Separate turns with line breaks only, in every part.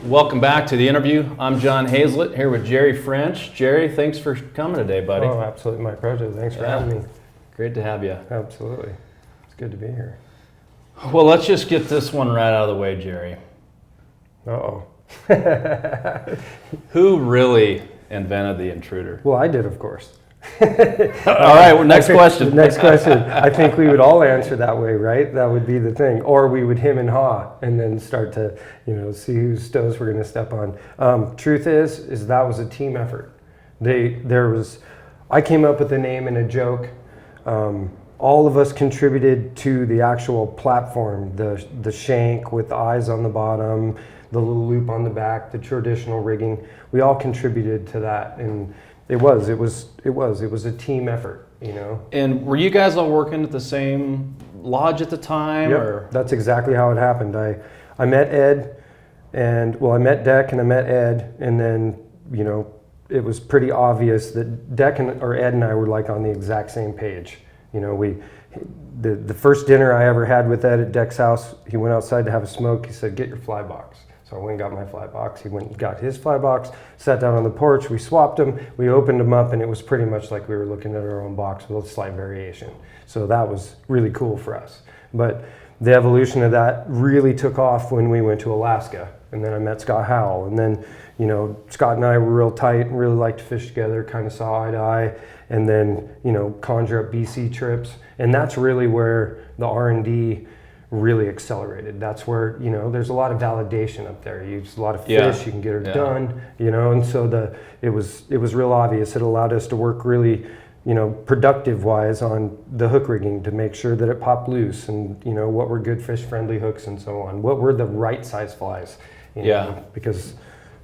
Welcome back to the interview. I'm Jon Hazlett here with Jerry French. Jerry, thanks for coming today, buddy.
Oh, absolutely. My pleasure. Thanks for having me.
Great to have you.
Absolutely. It's good to be here.
Well, let's just get this one right out of the way, Jerry.
Uh-oh.
Who really invented the Intruder?
Well, I did, of course.
All right, well, next question.
Next question. I think we would all answer that way, right? That would be the thing. Or we would hem and haw and then start to, see whose toes we're going to step on. Truth is that was a team effort. I came up with the name in a joke. All of us contributed to the actual platform, the shank with the eyes on the bottom, the little loop on the back, the traditional rigging. We all contributed to that, and it was a team effort,
And were you guys all working at the same lodge at the time?
Yep,
or?
that's exactly how it happened. I met Ed, I met Deck and I met Ed, and then it was pretty obvious that Ed and I were like on the exact same page. The first dinner I ever had with Ed at Deck's house, he went outside to have a smoke. He said, "Get your fly box." So I went and got my fly box. He went and got his fly box, sat down on the porch. We swapped them. We opened them up, and it was pretty much like we were looking at our own box with a slight variation. So that was really cool for us. But the evolution of that really took off when we went to Alaska. And then I met Scott Howell. And then, Scott and I were real tight and really liked to fish together, kind of saw eye to eye. And then, conjure up BC trips. And that's really where the R&D really accelerated. That's where, there's a lot of validation up there. You use a lot of fish, you can get her done, and so it was real obvious. It allowed us to work really, productive wise on the hook rigging to make sure that it popped loose and, what were good fish friendly hooks and so on. What were the right size flies, because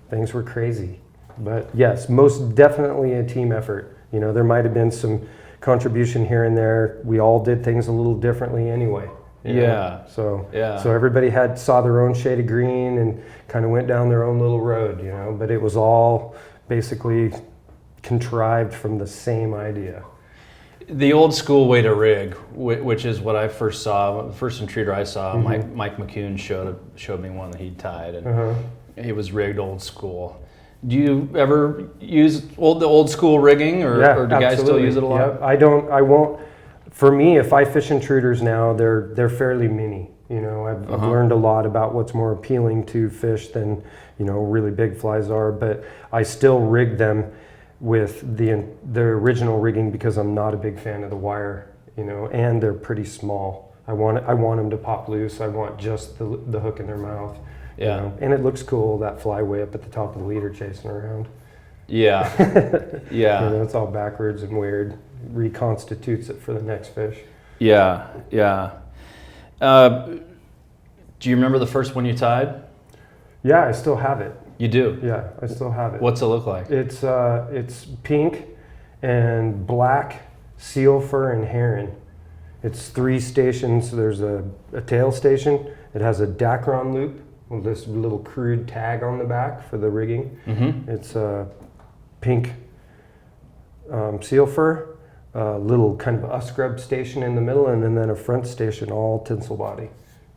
things were crazy. But yes, most definitely a team effort. There might have been some contribution here and there. We all did things a little differently anyway. So everybody saw their own shade of green and kind of went down their own little road, but it was all basically contrived from the same idea.
The old school way to rig, which is what I first saw, the first Intruder I saw, Mike McCune showed me one that he tied, and it was rigged old school. Do you ever use the old school rigging, or do you guys still use it a lot?
Yeah, I won't. For me, if I fish Intruders now, they're fairly mini. I've learned a lot about what's more appealing to fish than really big flies are. But I still rig them with the original rigging because I'm not a big fan of the wire. And they're pretty small. I want them to pop loose. I want just the hook in their mouth. And it looks cool, that fly way up at the top of the leader chasing around.
Yeah.
It's all backwards and weird. Reconstitutes it for the next fish.
Yeah. Do you remember the first one you tied?
Yeah, I still have it.
You do?
Yeah, I still have it.
What's it look like?
It's pink and black, seal fur and heron. It's 3 stations. There's a tail station. It has a Dacron loop with this little crude tag on the back for the rigging. It's pink seal fur, a little kind of a scrub station in the middle, and then a front station, all tinsel body.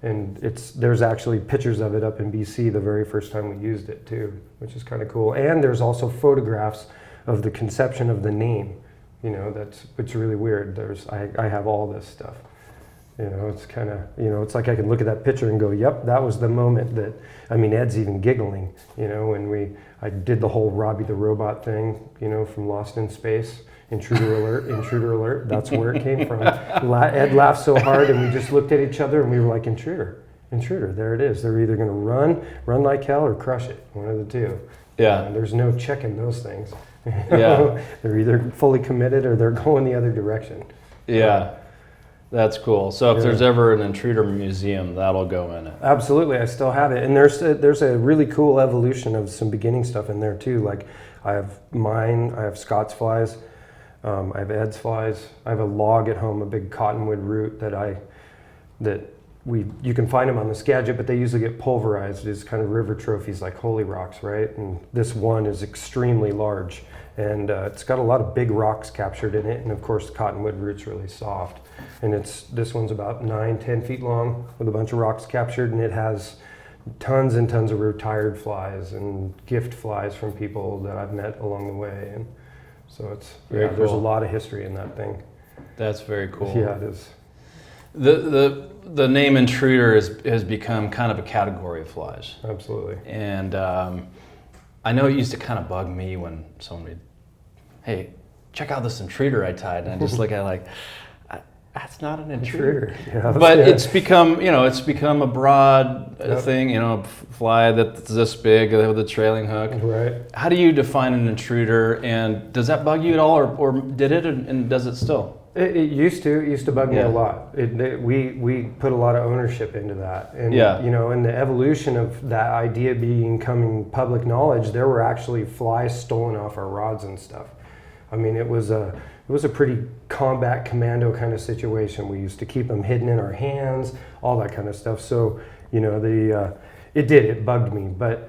And there's actually pictures of it up in BC the very first time we used it too, which is kind of cool. And there's also photographs of the conception of the name. It's really weird. I have all this stuff. It's kind of, it's like I can look at that picture and go, yep, that was the moment that, Ed's even giggling, when I did the whole Robbie the Robot thing, from Lost in Space, Intruder alert, that's where it came from. Ed laughed so hard and we just looked at each other and we were like, Intruder, there it is. They're either going to run like hell or crush it, one of the two.
Yeah.
There's no checking those things.
Yeah.
They're either fully committed or they're going the other direction.
Yeah. That's cool. So if there's ever an Intruder museum, that'll go in it.
Absolutely, I still have it, and there's a really cool evolution of some beginning stuff in there too. Like I have mine, I have Scott's flies, I have Ed's flies, I have a log at home, a big cottonwood root you can find them on the Skagit, but they usually get pulverized as kind of river trophies like Holy Rocks, right? And this one is extremely large, and it's got a lot of big rocks captured in it, and of course the cottonwood root's really soft. And this one's about 9-10 feet long with a bunch of rocks captured, and it has tons and tons of retired flies and gift flies from people that I've met along the way. And so it's,
Very
there's a
cool.
lot of history in that thing.
That's very cool.
Yeah, it is.
The name Intruder has become kind of a category of flies.
Absolutely.
And I know it used to kind of bug me when someone would, hey, check out this Intruder I tied. And I just look at it like, that's not an intruder.
Yeah,
But
yeah.
it's become, it's become a broad thing, fly that's this big with a trailing hook.
Right.
How do you define an intruder, and does that bug you at all, or did it, and does it still?
It used to bug me
Yeah.
a lot. We put a lot of ownership into that, and
Yeah.
in the evolution of that idea becoming public knowledge, there were actually flies stolen off our rods and stuff. I mean, it was a pretty combat commando kind of situation. We used to keep them hidden in our hands, all that kind of stuff. So it bugged me, but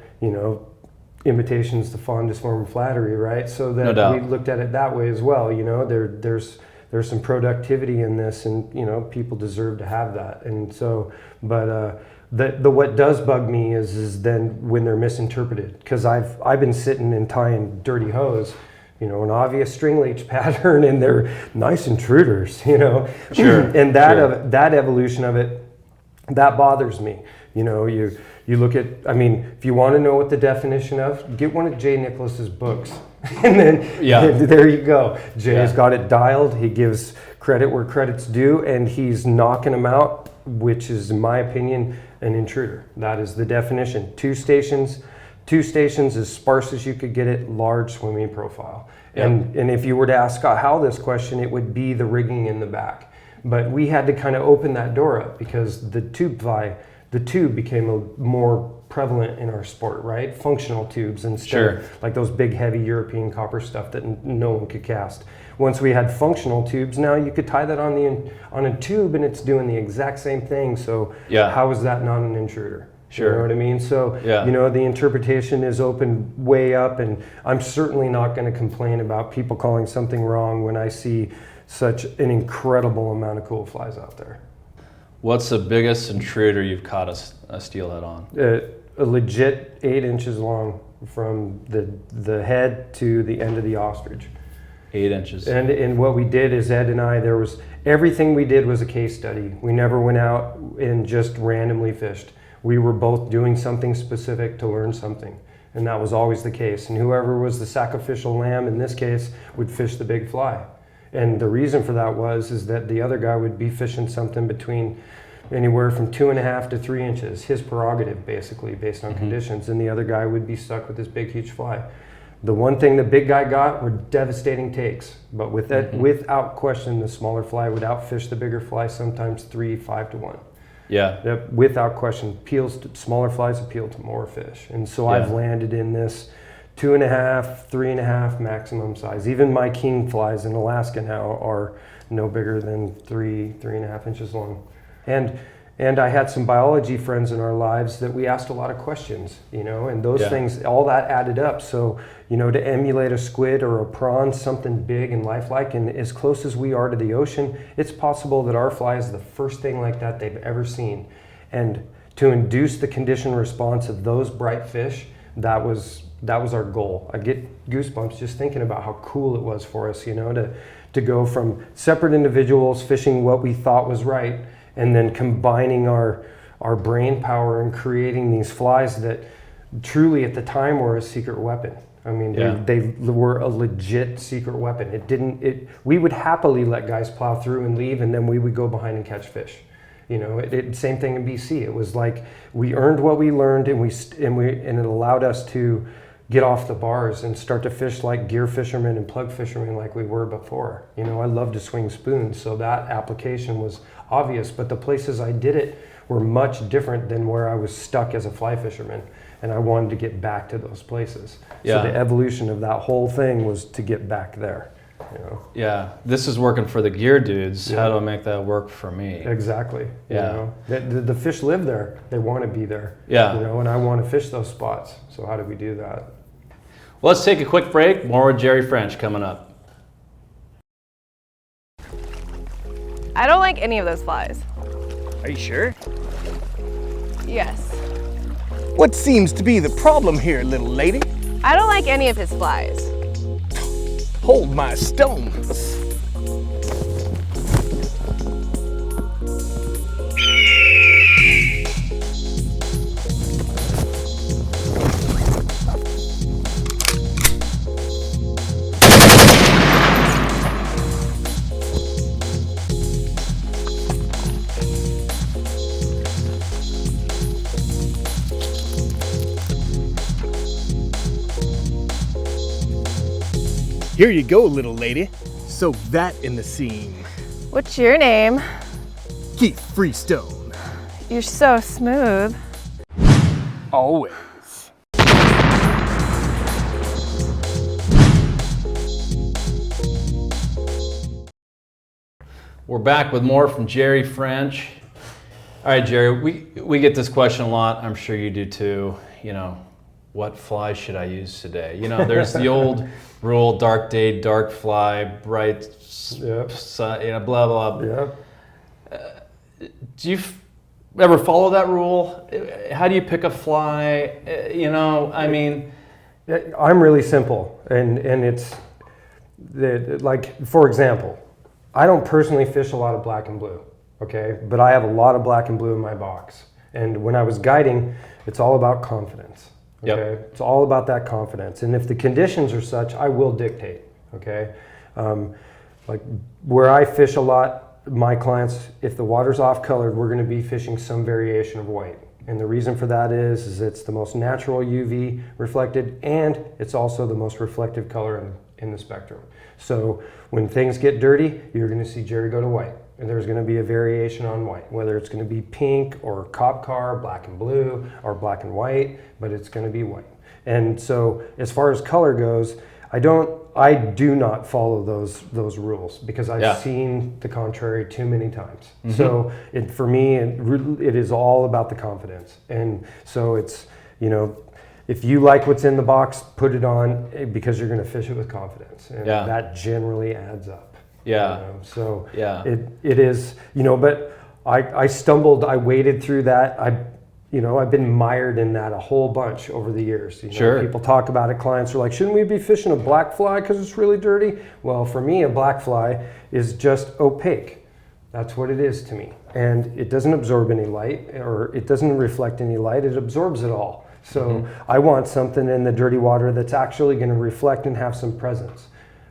imitation's the fondest form of flattery, right? So
No
that
doubt.
we looked at it that way as well. There's some productivity in this, and people deserve to have that. And so, but the what does bug me is then when they're misinterpreted, because I've been sitting and tying dirty hose, an obvious string leech pattern, and they're nice intruders,
Sure.
and that
Sure.
that evolution of it, that bothers me. You look at, if you want to know what the definition of, get one of Jay Nicholas's books. And then there you go. Jay's got it dialed. He gives credit where credit's due, and he's knocking them out, which is, in my opinion, an intruder. That is the definition. Two stations as sparse as you could get it, large swimming profile.
Yep.
And if you were to ask Scott Howell this question, it would be the rigging in the back. But we had to kind of open that door up, because the tube became more prevalent in our sport, right? Functional tubes instead of like those big heavy European copper stuff that no one could cast. Once we had functional tubes, now you could tie that on a tube and it's doing the exact same thing. So how is that not an intruder?
Sure.
You know what I mean? So, the interpretation is open way up, and I'm certainly not going to complain about people calling something wrong when I see such an incredible amount of cool flies out there.
What's the biggest intruder you've caught a steelhead on?
A legit 8 inches long from the head to the end of the ostrich.
8 inches.
And what we did is Ed and I, everything we did was a case study. We never went out and just randomly fished. We were both doing something specific to learn something. And that was always the case. And whoever was the sacrificial lamb in this case would fish the big fly. And the reason for that is that the other guy would be fishing something between anywhere from 2.5 to 3 inches, his prerogative basically, based on conditions. And the other guy would be stuck with this big, huge fly. The one thing the big guy got were devastating takes, but without question, the smaller fly would outfish the bigger fly, sometimes 5 to 1.
Yeah.
Yep, without question. Smaller flies appeal to more fish. And so I've landed in this 2.5, 3.5 maximum size. Even my king flies in Alaska now are no bigger than 3.5 inches long. And I had some biology friends in our lives that we asked a lot of questions, and those things, all that added up. So, to emulate a squid or a prawn, something big and lifelike, and as close as we are to the ocean, it's possible that our fly is the first thing like that they've ever seen. And to induce the condition response of those bright fish, that was our goal. I get goosebumps just thinking about how cool it was for us, to go from separate individuals fishing what we thought was right, and then combining our brain power and creating these flies that truly at the time were a secret weapon. I mean, they were a legit secret weapon. We would happily let guys plow through and leave, and then we would go behind and catch fish. Same thing in BC. It was like we earned what we learned, and it allowed us to get off the bars and start to fish like gear fishermen and plug fishermen like we were before. I love to swing spoons, so that application was obvious, but the places I did it were much different than where I was stuck as a fly fisherman, and I wanted to get back to those places. So the evolution of that whole thing was to get back there.
Yeah, this is working for the gear dudes. How do I make that work for me?
Exactly.
Yeah.
The fish live there. They want to be there.
Yeah.
And I want to fish those spots. So how do we do that?
Well, let's take a quick break. More with Jerry French coming up.
I don't like any of those flies.
Are you sure?
Yes.
What seems to be the problem here, little lady?
I don't like any of his flies.
Hold my stones. Here you go, little lady. Soak that in the seam.
What's your name?
Keith Freestone.
You're so smooth.
Always.
We're back with more from Jerry French. All right, Jerry, we get this question a lot. I'm sure you do too. You know, what fly should I use today? You know, there's the old rule, dark day, dark fly, bright,
Yep.
you know, blah, blah.
Yeah.
Do you ever follow that rule? How do you pick a fly? You know, I mean...
I'm really simple, and it's, like, for example, I don't personally fish a lot of black and blue, okay? But I have a lot of black and blue in my box. And when I was guiding, it's all about confidence, okay?
Yep.
It's all about that confidence. And if the conditions are such, I will dictate, okay? Like where I fish a lot, my clients, if the water's off colored, we're gonna be fishing some variation of white. And the reason for that is it's the most natural UV reflected, and it's also the most reflective color in the spectrum. So when things get dirty, you're gonna see Jerry go to white. And there's gonna be a variation on white, whether it's gonna be pink or cop car, black and blue, or black and white, but it's gonna be white. And so as far as color goes, I do not follow those rules because I've seen the contrary too many times. Mm-hmm. So for me, it is all about the confidence. And so it's, you know, if you like what's in the box, put it on because you're going to fish it with confidence. And that generally adds up.
Yeah.
You know? So
it
is, you know, but I stumbled, I waded through that. I've been mired in that a whole bunch over the years. You know,
sure.
People talk about it. Clients are like, shouldn't we be fishing a black fly because it's really dirty? Well, for me, a black fly is just opaque. That's what it is to me. And it doesn't absorb any light, or it doesn't reflect any light. It absorbs it all. So I want something in the dirty water that's actually going to reflect and have some presence.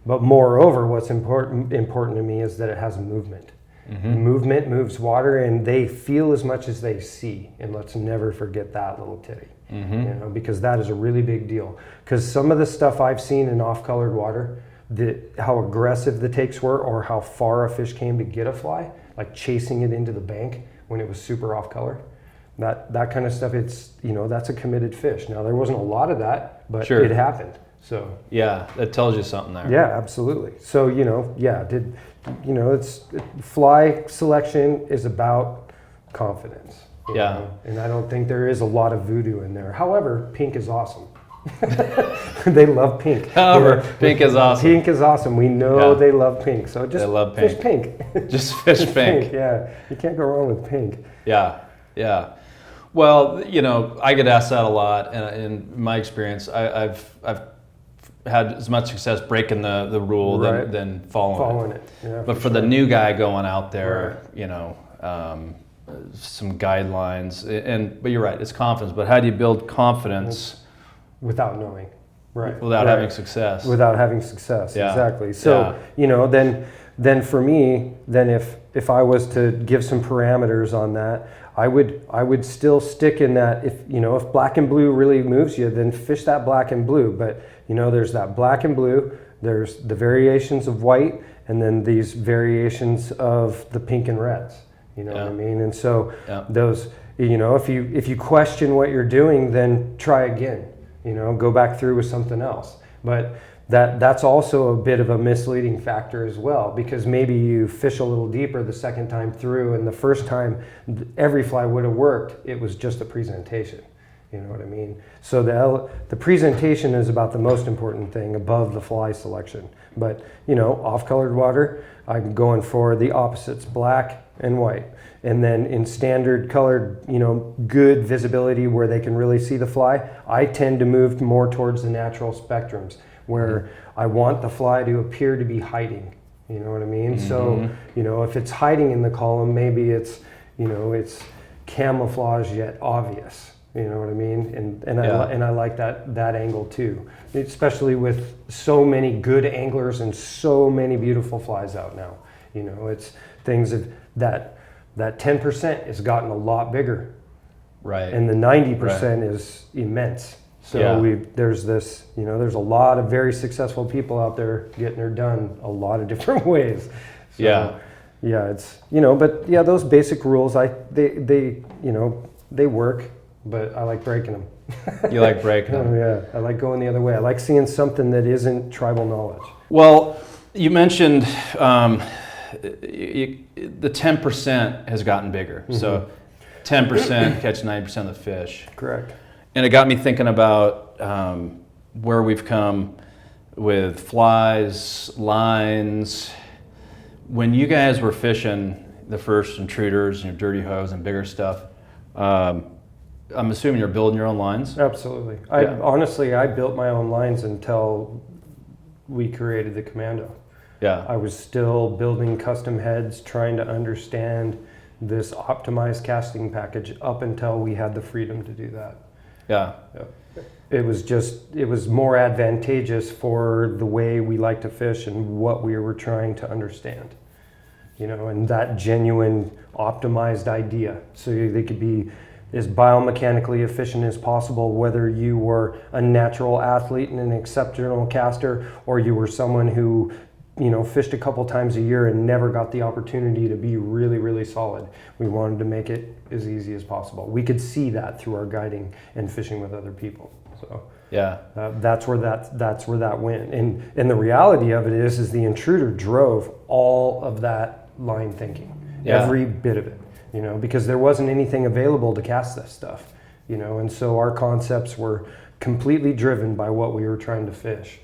But moreover, what's important to me is that it has movement. Mm-hmm. Movement moves water, and they feel as much as they see. And let's never forget that little titty, you know, because that is a really big deal. Because some of the stuff I've seen in off-colored water, how aggressive the takes were, or how far a fish came to get a fly, like chasing it into the bank when it was super off-color. That kind of stuff, it's, you know, that's a committed fish. Now, there wasn't a lot of that, but it happened. So
yeah, that tells you something there.
Yeah, absolutely. So, you know, fly selection is about confidence. You know? And I don't think there is a lot of voodoo in there. However, pink is awesome. They love pink.
However, pink is awesome.
Pink is awesome. We know they love pink. So just fish pink.
Just fish pink.
Yeah, you can't go wrong with pink.
Yeah. Well, you know, I get asked that a lot, and in my experience, I've had as much success breaking the rule than following it. Yeah, but for the new guy going out there, you know, some guidelines, but you're right, it's confidence. But how do you build confidence
without knowing? Right.
Without having success.
Without having success, exactly. So, you know, then for me, if I was to give some parameters on that, I would still stick in that. If black and blue really moves you, then fish that black and blue. But you know, there's that black and blue, there's the variations of white, and then these variations of the pink and reds. You know what I mean? And so those, you know, if you question what you're doing, then try again. You know, go back through with something else. But that's also a bit of a misleading factor as well, because maybe you fish a little deeper the second time through, and the first time every fly would have worked. It was just the presentation. You know what I mean? So the presentation is about the most important thing above the fly selection. But you know, off-colored water, I'm going for the opposites: black and white. And then in standard colored, good visibility where they can really see the fly, I tend to move more towards the natural spectrums where I want the fly to appear to be hiding. You know what I mean? So, if it's hiding in the column, maybe it's camouflage yet obvious. You know what I mean? And I like that angle too, especially with so many good anglers and so many beautiful flies out now. It's things that 10% has gotten a lot bigger,
right?
And the 90% is immense. So there's this, there's a lot of very successful people out there getting her done a lot of different ways. So, it's but those basic rules, they work. But I like breaking them.
You like breaking them?
Yeah, I like going the other way. I like seeing something that isn't tribal knowledge.
Well, you mentioned the 10% has gotten bigger. So 10% catch 90% of the fish.
Correct.
And it got me thinking about where we've come with flies, lines. When you guys were fishing the first intruders and your dirty hose and bigger stuff, I'm assuming you're building your own lines?
Absolutely. Honestly, I built my own lines until we created the Commando.
Yeah.
I was still building custom heads, trying to understand this optimized casting package up until we had the freedom to do that.
Yeah.
It was more advantageous for the way we like to fish and what we were trying to understand. And that genuine optimized idea. So they could be as biomechanically efficient as possible, whether you were a natural athlete and an exceptional caster, or you were someone who, fished a couple times a year and never got the opportunity to be really, really solid. We wanted to make it as easy as possible. We could see that through our guiding and fishing with other people. So that's where that went. And the reality of it is the Intruder drove all of that line thinking, every bit of it. Because there wasn't anything available to cast this stuff, and so our concepts were completely driven by what we were trying to fish,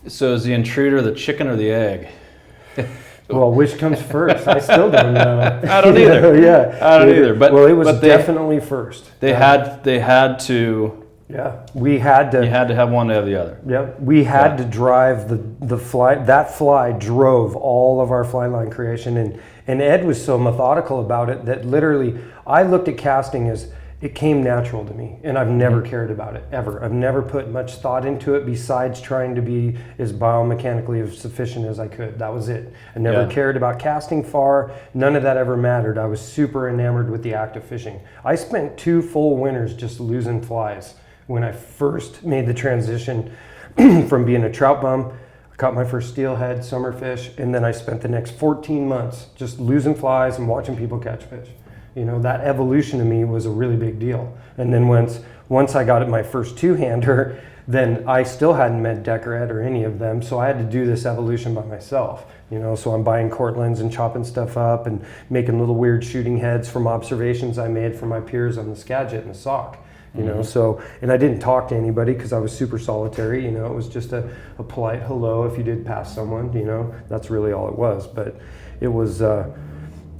So is the Intruder the chicken or the egg?
Well, which comes first? I still don't know.
I don't either. I don't either. But
it was definitely first.
They had to.
Yeah, we had to.
You had to have one to have the other.
Yeah, we had to drive the fly. That fly drove all of our fly line creation, and Ed was so methodical about it that literally I looked at casting as it came natural to me, and I've never cared about it ever. I've never put much thought into it besides trying to be as biomechanically sufficient as I could. That was it. I never cared about casting far. None of that ever mattered. I was super enamored with the act of fishing. I spent 2 full winters just losing flies when I first made the transition from being a trout bum. I caught my first steelhead summer fish, and then I spent the next 14 months just losing flies and watching people catch fish. That evolution to me was a really big deal. And then once I got at my first 2-hander, then I still hadn't met Deck or Ed or any of them, so I had to do this evolution by myself. So I'm buying Cortlands and chopping stuff up and making little weird shooting heads from observations I made from my peers on the Skagit and the Sauk. So, and I didn't talk to anybody because I was super solitary. It was just a polite hello if you did pass someone. That's really all it was. But it was a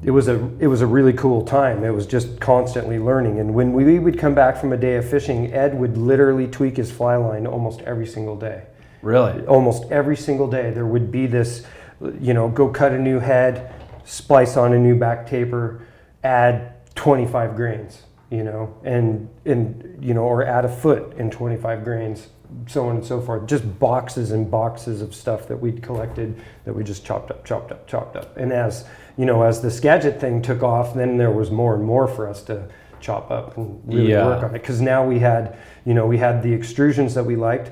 really cool time. It was just constantly learning. And when we would come back from a day of fishing, Ed would literally tweak his fly line almost every single day.
Really?
Almost every single day there would be this, go cut a new head, splice on a new back taper, add 25 grains. Or add a foot in 25 grains, so on and so forth. Just boxes and boxes of stuff that we'd collected that we just chopped up. And as the Skagit thing took off, then there was more and more for us to chop up and really work on it. Because now we had the extrusions that we liked,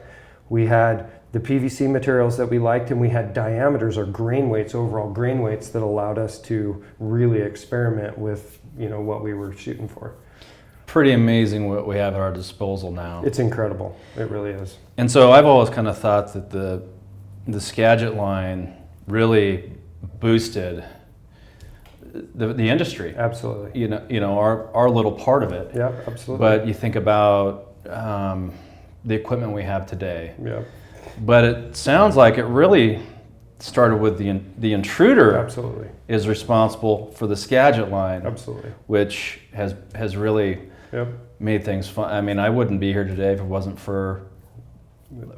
we had the PVC materials that we liked, and we had diameters or overall grain weights that allowed us to really experiment with what we were shooting for.
Pretty amazing what we have at our disposal now.
It's incredible. It really is.
And so I've always kind of thought that the Skagit line really boosted the industry.
Absolutely.
Our little part of it.
Yeah, absolutely.
But you think about the equipment we have today.
Yeah.
But it sounds like it really started with the Intruder.
Absolutely.
Is responsible for the Skagit Line.
Absolutely.
Which has really
Yep.
made things fun. I mean, I wouldn't be here today if it wasn't for.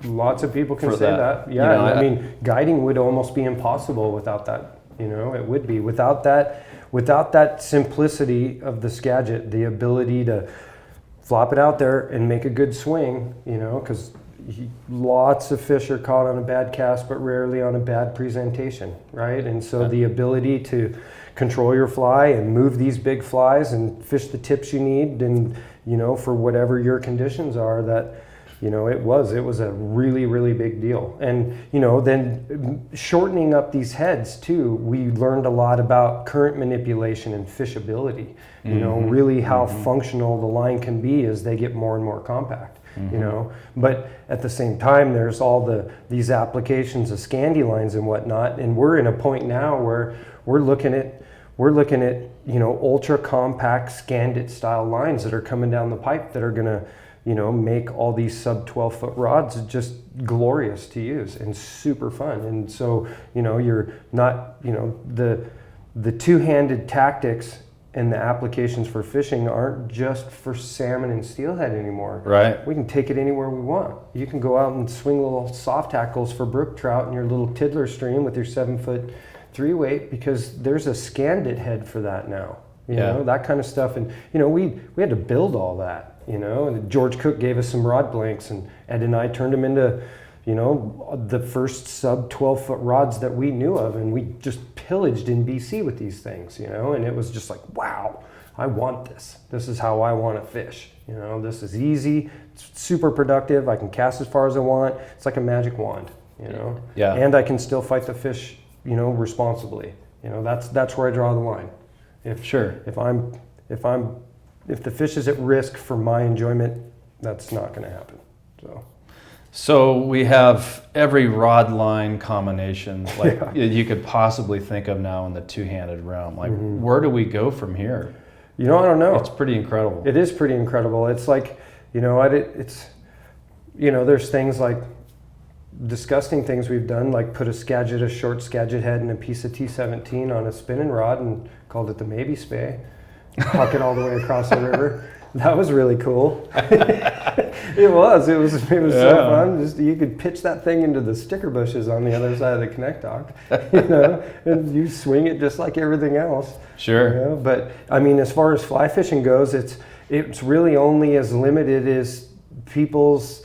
Lots of people can
For
say
that.
that. Yeah,
You know,
I mean, guiding would almost be impossible without that. You know, it would be without that simplicity of the Skagit, the ability to flop it out there and make a good swing. You know, because lots of fish are caught on a bad cast, but rarely on a bad presentation, right? And so the ability to control your fly and move these big flies and fish the tips you need, and you know, for whatever your conditions are, that. You know, it was a really, really big deal. And, you know, then shortening up these heads too, we learned a lot about current manipulation and fishability, you know, really how functional the line can be as they get more and more compact, you know. But at the same time, there's all these applications of Scandi lines and whatnot. And we're in a point now where we're looking at, you know, ultra compact Scandit style lines that are coming down the pipe that are going to, you know, make all these sub 12-foot rods just glorious to use and super fun. And so, you know, you're not, you know, the two-handed tactics and the applications for fishing aren't just for salmon and steelhead anymore.
Right.
We can take it anywhere we want. You can go out and swing little soft tackles for brook trout in your little tiddler stream with your 7-foot 3-weight, because there's a Scandit head for that now. You know, that kind of stuff. And, you know, we had to build all that. You know, and George Cook gave us some rod blanks, and Ed and I turned them into, you know, the first sub 12-foot rods that we knew of, and we just pillaged in BC with these things, you know, and it was just like, wow, I want this. This is how I want to fish. You know, this is easy, it's super productive. I can cast as far as I want. It's like a magic wand, you know.
Yeah.
And I can still fight the fish, you know, responsibly. You know, that's where I draw the line. If the fish is at risk for my enjoyment, that's not going to happen.
So we have every rod line combination like you could possibly think of now in the two-handed realm. Like, where do we go from here?
You know, I don't know.
It's pretty incredible.
It is pretty incredible. It's like, you know, it's, you know, there's things like disgusting things we've done, like put a short Skagit head and a piece of T17 on a spinning rod and called it the Maybe Spay. Huck it all the way across the river. That was really cool. It was so fun. Just, you could pitch that thing into the sticker bushes on the other side of the connect dock, you know, and you swing it just like everything else.
Sure.
You know? But I mean, as far as fly fishing goes, it's really only as limited as people's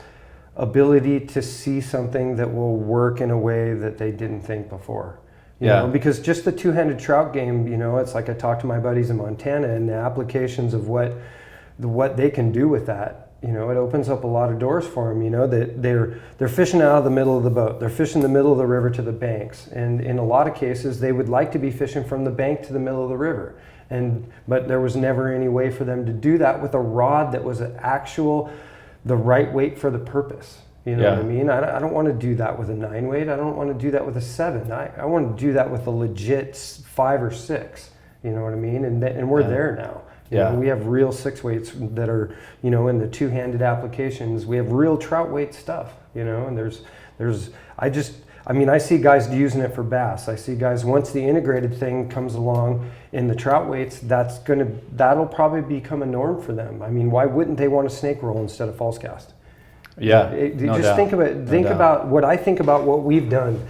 ability to see something that will work in a way that they didn't think before. You know, because just the two-handed trout game, you know, it's like I talk to my buddies in Montana, and the applications of what they can do with that, you know, it opens up a lot of doors for them. You know, that they're fishing out of the middle of the boat, they're fishing the middle of the river to the banks, and in a lot of cases they would like to be fishing from the bank to the middle of the river, but there was never any way for them to do that with a rod that was the right weight for the purpose. You know what I mean? I don't want to do that with a 9-weight. I don't want to do that with a 7. I want to do that with a legit 5 or 6. You know what I mean? And we're there now. You know, we have real 6-weights that are, you know, in the two-handed applications. We have real trout weight stuff. You know, and I see guys using it for bass. I see guys, once the integrated thing comes along in the trout weights, that'll probably become a norm for them. I mean, why wouldn't they want a snake roll instead of false cast?
Yeah,
Think about what I think about what we've done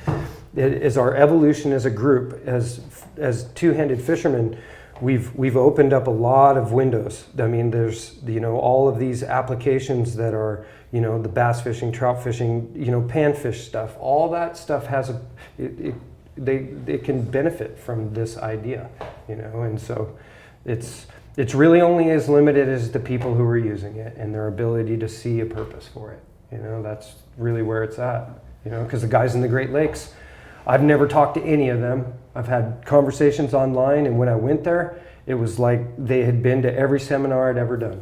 is our evolution as a group, as two-handed fishermen. We've opened up a lot of windows. I mean, there's, you know, all of these applications that are, you know, the bass fishing, trout fishing, you know, panfish stuff. All that stuff they can benefit from this idea, you know, and so it's really only as limited as the people who are using it and their ability to see a purpose for it. You know, that's really where it's at. You know, because the guys in the Great Lakes, I've never talked to any of them. I've had conversations online, and when I went there, it was like they had been to every seminar I'd ever done.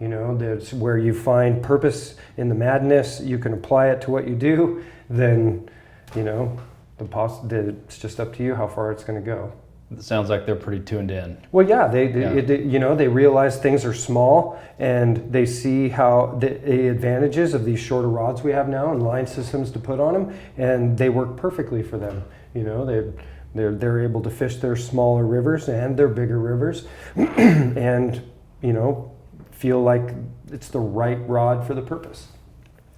You know, that's where you find purpose in the madness. You can apply it to what you do. Then, you know, it's just up to you how far it's going to go.
It sounds like they're pretty tuned in.
Well, yeah, they realize things are small, and they see how the advantages of these shorter rods we have now and line systems to put on them, and they work perfectly for them. You know, they're able to fish their smaller rivers and their bigger rivers, and you know, feel like it's the right rod for the purpose,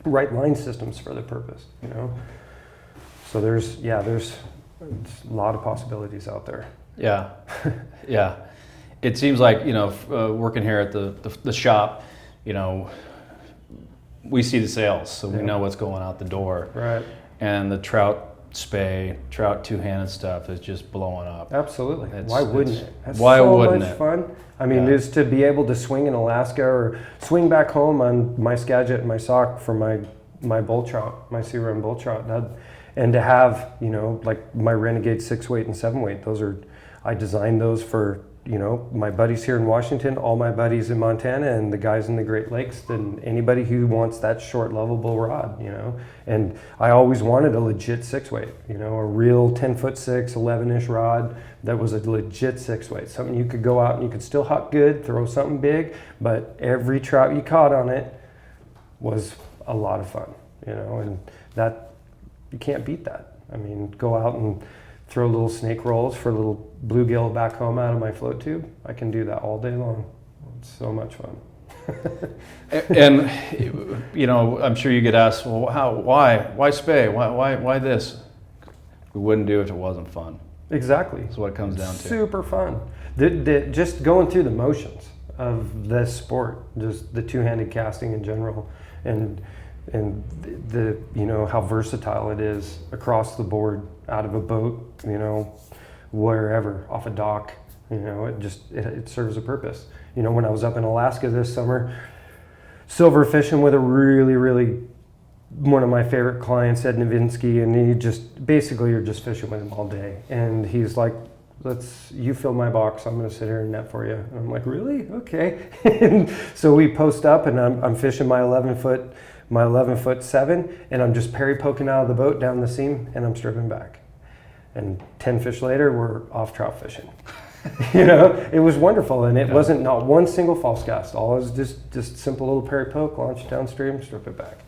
right line systems for the purpose. You know, so there's a lot of possibilities out there.
Yeah, yeah. It seems like, you know, working here at the shop, you know, we see the sales, so we know what's going out the door.
Right.
And the trout spay, trout two-handed stuff is just blowing up.
Absolutely. Why wouldn't it? That's
why
so
wouldn't
much
it?
fun. I mean, just to be able to swing in Alaska or swing back home on my Skagit and my sock for my bull trout, my sea run bull trout, and to have, you know, like my Renegade 6-weight and 7-weight. I designed those for, you know, my buddies here in Washington, all my buddies in Montana, and the guys in the Great Lakes, and anybody who wants that short, lovable rod, you know. And I always wanted a legit 6-weight, you know, a real 10'6", 11-ish rod that was a legit 6-weight, something you could go out and you could still huck good, throw something big, but every trout you caught on it was a lot of fun, you know, and that, you can't beat that. I mean, go out and throw little snake rolls for little bluegill back home out of my float tube. I can do that all day long. It's so much fun.
And, you know, I'm sure you get asked, well, why spay? Why this? We wouldn't do it if it wasn't fun.
Exactly.
That's what it comes down to.
Super fun. Just going through the motions of this sport, just the two-handed casting in general, and the you know, how versatile it is across the board, out of a boat, you know, wherever, off a dock, you know, it serves a purpose. You know, when I was up in Alaska this summer, silver fishing with a really one of my favorite clients, Ed Novinsky, and you're just fishing with him all day, and he's like, you fill my box, I'm gonna sit here and net for you. And I'm like, really? Okay. And so we post up, and I'm fishing my 11'7", and I'm just parry poking out of the boat down the seam, and I'm stripping back. And 10 fish later, we're off trout fishing. You know, it was wonderful, and it wasn't not one single false cast. All it was just simple little parry poke, launch downstream, strip it back.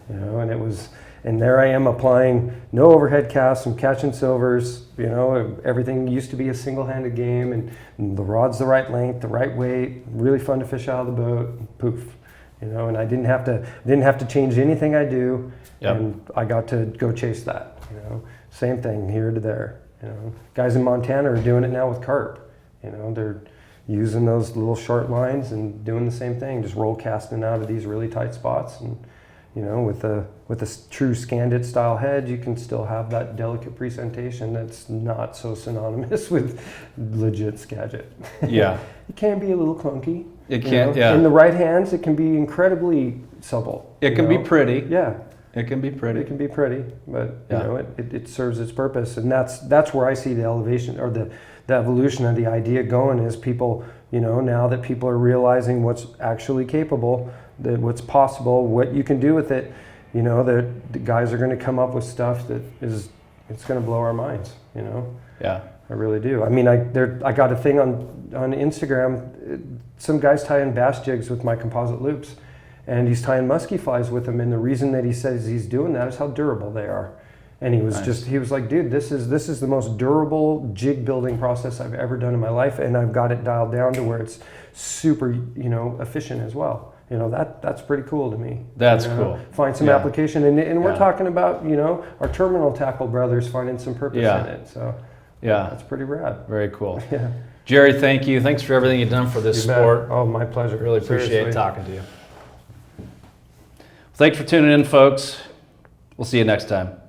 You know, and there I am applying no overhead casts, I'm catching silvers. You know, everything used to be a single-handed game, and the rod's the right length, the right weight, really fun to fish out of the boat. Poof. You know, and I didn't have to change anything I do, and I got to go chase that. You know, same thing here to there. You know, guys in Montana are doing it now with carp. You know, they're using those little short lines and doing the same thing, just roll casting out of these really tight spots. And you know, with a true Skagit style head, you can still have that delicate presentation that's not so synonymous with legit Skagit.
Yeah,
it can be a little clunky.
It can,
In the right hands, it can be incredibly supple.
It can be pretty.
Yeah.
It can be pretty.
It can be pretty, but you know, it serves its purpose, and that's where I see the elevation or the evolution of the idea going. Is people, you know, now that people are realizing what's actually capable, that what's possible, what you can do with it, you know, the guys are going to come up with stuff that it's going to blow our minds. You know.
Yeah.
I really do. I mean, I got a thing on Instagram. Some guy's tying bass jigs with my composite loops, and he's tying musky flies with them. And the reason that he says he's doing that is how durable they are. And he was like, dude, this is the most durable jig building process I've ever done in my life, and I've got it dialed down to where it's super, you know, efficient as well. You know, that's pretty cool to me.
That's cool.
Find some application, and we're talking about, you know, our terminal tackle brothers finding some purpose in it. So. Yeah, that's pretty rad.
Very cool.
Yeah.
Jerry, thank you. Thanks for everything you've done for this sport.
Oh, my pleasure.
Really appreciate
Seriously.
talking to you. Thanks for tuning in, folks. We'll see you next time.